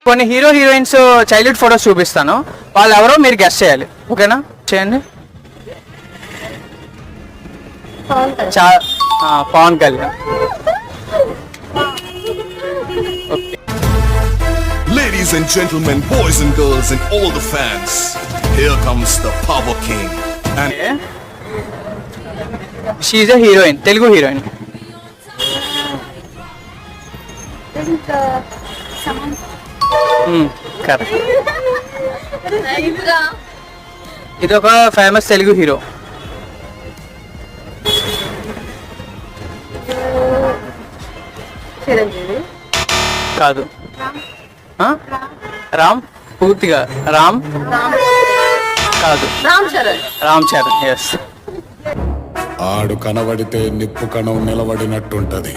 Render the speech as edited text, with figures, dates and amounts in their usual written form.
కొన్ని hero heroines childhood photos చూపిస్తాను, వాళ్ళు ఎవరో మీరు గెస్ట్ చేయాలి. ఓకేనా? చేయండి. Pawan Kalyan. Ladies and gentlemen, boys and girls and all the fans, here comes the Power King. And she is a heroine, Telugu heroine. Correct. ఇది ఒక ఫేమస్ తెలుగు హీరో. కాదు. రామ్, పూర్తిగా రామ్ కాదు, రామ్ చరణ్. ఎస్. ఆడు కనబడితే నిప్పు కణం నిలబడినట్టుంటది.